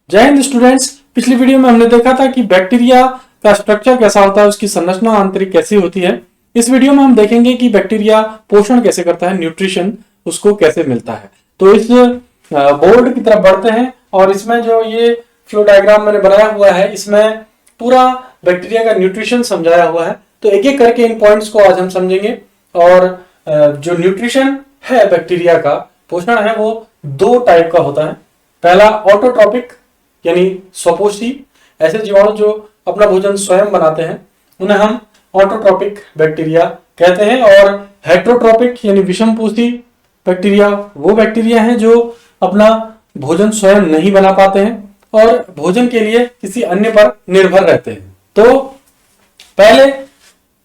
जय हिंद स्टूडेंट्स। पिछली वीडियो में हमने देखा था कि बैक्टीरिया का स्ट्रक्चर कैसा होता है, उसकी संरचना आंतरिक कैसी होती है। इस वीडियो में हम देखेंगे कि बैक्टीरिया पोषण कैसे करता है, न्यूट्रिशन उसको कैसे मिलता है। तो इस बोर्ड की तरफ बढ़ते हैं और इसमें जो ये फ्लो डायग्राम मैंने बनाया हुआ है, इसमें पूरा बैक्टीरिया का न्यूट्रिशन समझाया हुआ है। तो एक एक करके इन पॉइंट्स को आज हम समझेंगे। और जो न्यूट्रिशन है बैक्टीरिया का, पोषण है, वो दो टाइप का होता है। पहला ऑटोट्रॉपिक यानी स्वपोषी, ऐसे जीवाणु जो अपना भोजन स्वयं बनाते हैं उन्हें हम ऑटोट्रॉपिक बैक्टीरिया कहते हैं। और हेट्रोट्रॉपिक यानी विषमपोषी बैक्टीरिया वो बैक्टीरिया हैं जो अपना भोजन स्वयं नहीं बना पाते हैं और भोजन के लिए किसी अन्य पर निर्भर रहते हैं। तो पहले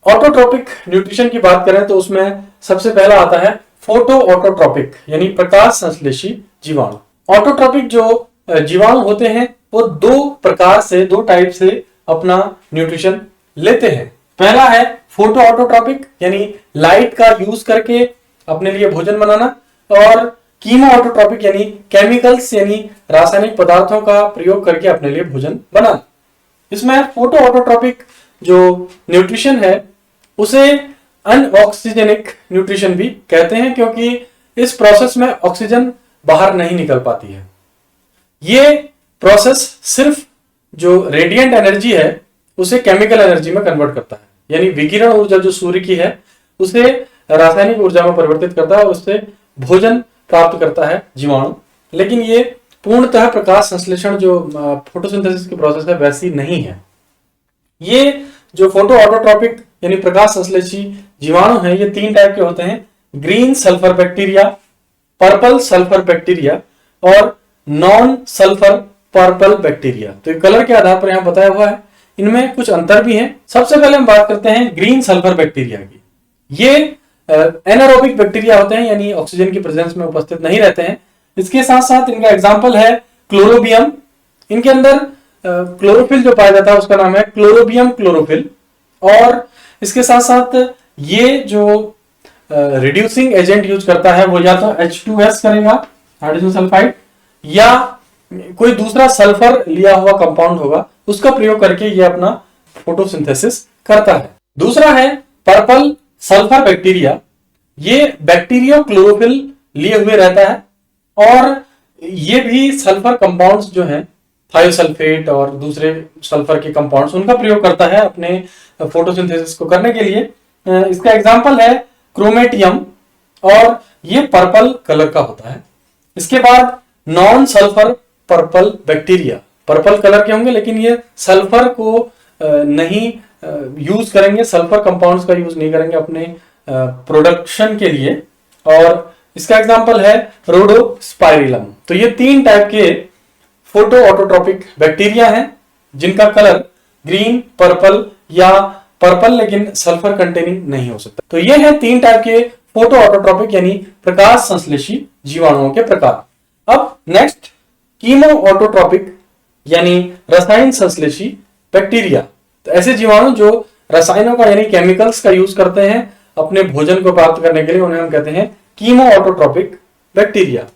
ऑटोट्रॉपिक न्यूट्रिशन की बात करें तो उसमें सबसे पहला आता है फोटो ऑटोट्रॉपिक यानी प्रकाश संश्लेषी जीवाणु। ऑटोट्रॉपिक जो जीवाणु होते हैं वो दो टाइप से अपना न्यूट्रिशन लेते हैं। पहला है फोटो ऑटोट्रॉपिक यानी लाइट का यूज करके अपने लिए भोजन बनाना, और कीमो ऑटोट्रॉपिक यानी केमिकल्स यानी रासायनिक पदार्थों का प्रयोग करके अपने लिए भोजन बनाना। इसमें फोटो ऑटोट्रॉपिक जो न्यूट्रिशन है उसे अनऑक्सीजेनिक न्यूट्रिशन भी कहते हैं, क्योंकि इस प्रोसेस में ऑक्सीजन बाहर नहीं निकल पाती है। ये प्रोसेस सिर्फ जो रेडिएंट एनर्जी है उसे केमिकल एनर्जी में कन्वर्ट करता है, यानी विकिरण ऊर्जा जो सूर्य की है उसे रासायनिक ऊर्जा में परिवर्तित करता है और उससे भोजन प्राप्त करता है जीवाणु। लेकिन ये पूर्णतः प्रकाश संश्लेषण जो फोटोसिंथेसिस की प्रोसेस है वैसी नहीं है। ये जो फोटो ऑटोट्रॉपिक यानी प्रकाश संश्लेषी जीवाणु है ये तीन टाइप के होते हैं: green sulphur bacteria, purple sulphur bacteria और नॉन सल्फर पर्पल बैक्टीरिया। तो कलर के आधार पर यहां बताया हुआ है, इनमें कुछ अंतर भी है। सबसे पहले हम बात करते हैं ग्रीन सल्फर बैक्टीरिया की। ये एनारोबिक बैक्टीरिया होते हैं यानी ऑक्सीजन की प्रेजेंस में उपस्थित नहीं रहते हैं। इसके साथ साथ इनका एग्जाम्पल है क्लोरोबियम। इनके अंदर क्लोरोफिल जो पाया जाता है उसका नाम है क्लोरोबियम क्लोरोफिल। और इसके साथ साथ ये जो रिड्यूसिंग एजेंट यूज करता है वो या तो H2S करेगा, हाइड्रोजन सल्फाइड, या कोई दूसरा सल्फर लिया हुआ कंपाउंड होगा, उसका प्रयोग करके ये अपना फोटोसिंथेसिस करता है। दूसरा है पर्पल सल्फर बैक्टीरिया। ये बैक्टीरिया क्लोरोफिल लिए हुए रहता है और ये भी सल्फर कंपाउंड्स जो हैं थायोसल्फेट और दूसरे सल्फर के कंपाउंड्स उनका प्रयोग करता है अपने फोटोसिंथेसिस को करने के लिए। इसका एग्जांपल है क्रोमेटियम और ये पर्पल कलर का होता है। इसके बाद non sulphur purple bacteria, purple colour के होंगे लेकिन ये सल्फर को नहीं यूज करेंगे, सल्फर कंपाउंड्स का यूज नहीं करेंगे अपने प्रोडक्शन के लिए, और इसका एग्जांपल है रोडोस्पाइरिलम। तो ये तीन टाइप के फोटो ऑटोट्रॉपिक बैक्टीरिया हैं जिनका कलर ग्रीन, पर्पल या पर्पल लेकिन सल्फर कंटेनिंग नहीं हो सकता। तो ये है तीन टाइप के फोटो ऑटोट्रॉपिक यानी प्रकाश संश्लेषी जीवाणुओं के प्रकार। अब नेक्स्ट कीमो ऑटोट्रॉपिक यानी रसायन संश्लेषी बैक्टीरिया। तो ऐसे जीवाणु जो रसायनों का यानी केमिकल्स का यूज करते हैं अपने भोजन को प्राप्त करने के लिए, उन्हें हम कहते हैं कीमो ऑटोट्रॉपिक बैक्टीरिया।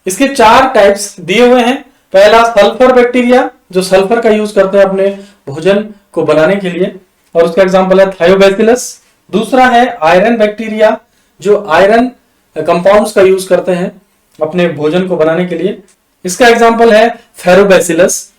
इसके चार टाइप्स दिए हुए हैं। पहला सल्फर बैक्टीरिया जो सल्फर का यूज करते हैं अपने भोजन को बनाने के लिए, और उसका एग्जांपल है थायोबैसिलस। दूसरा है आयरन बैक्टीरिया जो आयरन कंपाउंड्स का यूज करते हैं अपने भोजन को बनाने के लिए, इसका एग्जांपल है फेरोबैसिलस।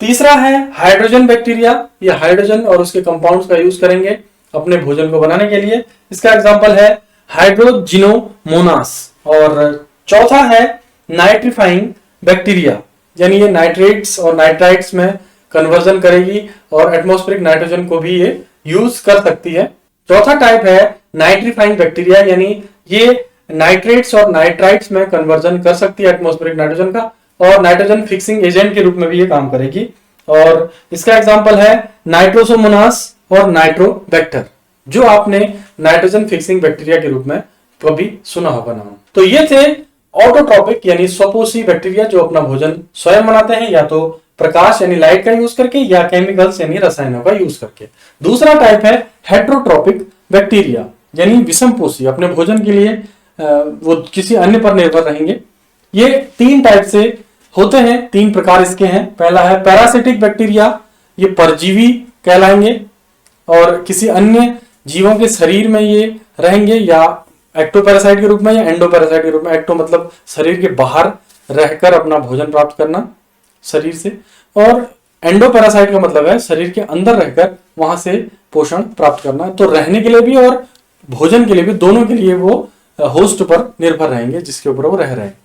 तीसरा है हाइड्रोजन बैक्टीरिया, ये हाइड्रोजन और उसके कंपाउंड्स का यूज करेंगे अपने भोजन को बनाने के लिए, इसका एग्जांपल है हाइड्रोजिनोमोनास। और चौथा है नाइट्रीफाइंग बैक्टीरिया, यानी ये नाइट्रेट्स और नाइट्राइट्स में कन्वर्जन करेगी और एटमॉस्फेरिक नाइट्रोजन को भी ये यूज कर सकती है। चौथा टाइप है नाइट्रीफाइंग बैक्टीरिया, यानी ये नाइट्रेट्स और नाइट्राइट्स में कन्वर्जन कर सकती है एटमॉस्फेरिक नाइट्रोजन का, और नाइट्रोजन फिक्सिंग एजेंट के रूप में भी ये काम करेगी। और इसका एग्जांपल है नाइट्रोसोमोनास और नाइट्रोबैक्टर, जो आपने नाइट्रोजन फिक्सिंग बैक्टीरिया के रूप में कभी सुना होगा नाम। तो ये थे ऑटोट्रॉपिक यानी स्वपोषी बैक्टीरिया जो अपना भोजन स्वयं बनाते हैं, या तो प्रकाश यानी लाइट का यूज करके या केमिकल्स यानी रसायनों का यूज करके। दूसरा टाइप है हेट्रोट्रॉपिक बैक्टीरिया यानी विषमपोषी, अपने भोजन के लिए वो किसी अन्य पर निर्भर रहेंगे। ये तीन टाइप से होते हैं 3 प्रकार इसके हैं। पहला है पैरासिटिक बैक्टीरिया, ये परजीवी कहलाएंगे और किसी अन्य जीवों के शरीर में ये रहेंगे, या एक्टोपैरासाइट के रूप में या एंडोपैरासाइट के रूप में। एक्टो मतलब शरीर के बाहर रहकर अपना भोजन प्राप्त करना शरीर से, और एंडोपैरासाइट का मतलब है शरीर के अंदर रहकर वहां से पोषण प्राप्त करना। तो रहने के लिए भी और भोजन के लिए भी, दोनों के लिए वो होस्ट पर निर्भर रहेंगे जिसके ऊपर वो रह रहे हैं।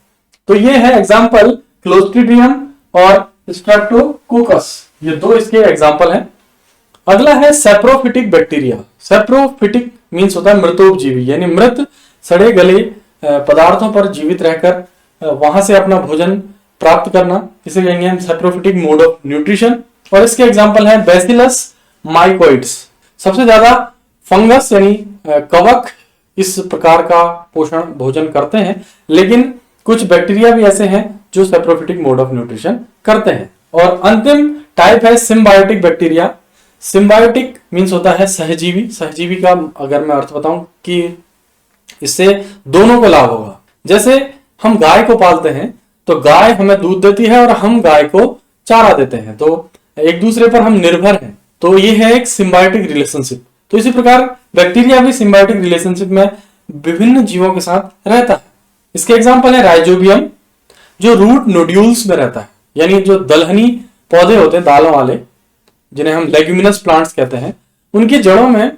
तो ये है एग्जाम्पल क्लोस्ट्रीडियम और स्ट्रेप्टोकोकस, ये 2 इसके एग्जाम्पल हैं। अगला है सेप्रोफिटिक बैक्टीरिया। सेप्रोफिटिक मीन्स होता है मृतोपजीवी, यानी मृत सड़े गले पदार्थों पर जीवित रहकर वहां से अपना भोजन प्राप्त करना, इसे कहेंगे हम सेप्रोफिटिक मोड ऑफ न्यूट्रिशन। और इसके एग्जाम्पल है बैसिलस माइकोइड्स। सबसे ज्यादा फंगस यानी कवक इस प्रकार का पोषण भोजन करते हैं, लेकिन कुछ बैक्टीरिया भी ऐसे हैं जो सेप्रोफिटिक मोड ऑफ न्यूट्रिशन करते हैं। और अंतिम टाइप है सिम्बायोटिक बैक्टीरिया। सिम्बायोटिक मीन्स होता है सहजीवी। सहजीवी का अगर मैं अर्थ बताऊं कि इससे दोनों को लाभ होगा। जैसे हम गाय को पालते हैं तो गाय हमें दूध देती है और हम गाय को चारा देते हैं, तो एक दूसरे पर हम निर्भर हैं। तो ये है एक सिम्बायोटिक रिलेशनशिप। तो इसी प्रकार बैक्टीरिया भी सिम्बायोटिक रिलेशनशिप में विभिन्न जीवों के साथ रहता है। इसके एग्जाम्पल है राइजोबियम, जो रूट नोड्यूल्स में रहता है, यानी जो दलहनी पौधे होते हैं दालों वाले, जिन्हें हम लेग्यूमिनस प्लांट्स कहते हैं, उनकी जड़ों में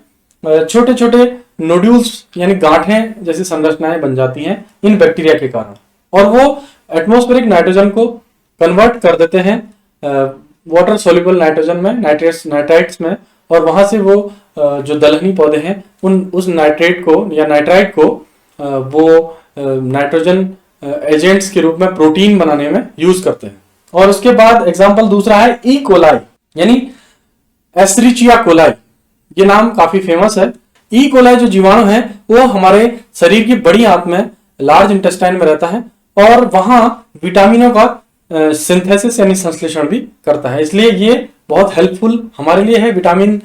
छोटे छोटे नोड्यूल्स यानी गांठें जैसी संरचनाएं बन जाती हैं इन बैक्टीरिया के कारण, और वो एटमॉस्फेरिक नाइट्रोजन को कन्वर्ट कर देते हैं वाटर सोल्यूबल नाइट्रोजन में, नाइट्राइट्स में, और वहां से वो जो दलहनी पौधे हैं उस नाइट्रेट को या नाइट्राइट को वो नाइट्रोजन एजेंट्स के रूप में प्रोटीन बनाने में यूज करते हैं। और उसके बाद एग्जाम्पल दूसरा है ई कोलाई, यानी एस्ट्रिचिया कोलाई। ये नाम काफी फेमस है। ई कोलाई जो जीवाणु है वो हमारे शरीर की बड़ी आंत में, लार्ज इंटेस्टाइन में रहता है, और वहां विटामिनों का सिंथेसिस यानी संश्लेषण भी करता है। इसलिए ये बहुत हेल्पफुल हमारे लिए है विटामिन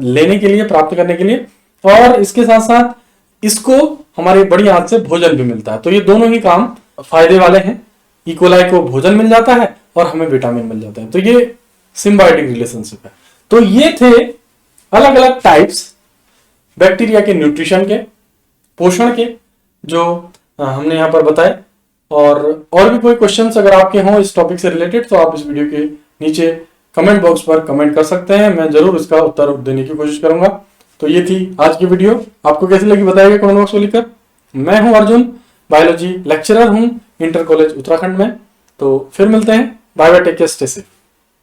लेने के लिए, प्राप्त करने के लिए, और इसके साथ साथ इसको हमारी बड़ी आंत से भोजन भी मिलता है। तो ये दोनों ही काम फायदे वाले हैं। ई कोलाई को भोजन मिल जाता है और हमें विटामिन मिल जाते हैं। तो ये सिम्बायोटिक रिलेशनशिप है। तो ये थे अलग अलग टाइप्स बैक्टीरिया के न्यूट्रिशन के, पोषण के, जो हमने यहाँ पर बताए। और भी कोई क्वेश्चंस अगर आपके हों इस टॉपिक से रिलेटेड तो आप इस वीडियो के नीचे कमेंट बॉक्स पर कमेंट कर सकते हैं, मैं जरूर इसका उत्तर देने की कोशिश करूंगा। तो ये थी आज की वीडियो, आपको कैसी लगी बताइएगा कमेंट बॉक्स में लिखकर। मैं हूं अर्जुन, बायोलॉजी लेक्चरर हूं इंटर कॉलेज उत्तराखंड में। तो फिर मिलते हैं, bye bye, take care, stay safe.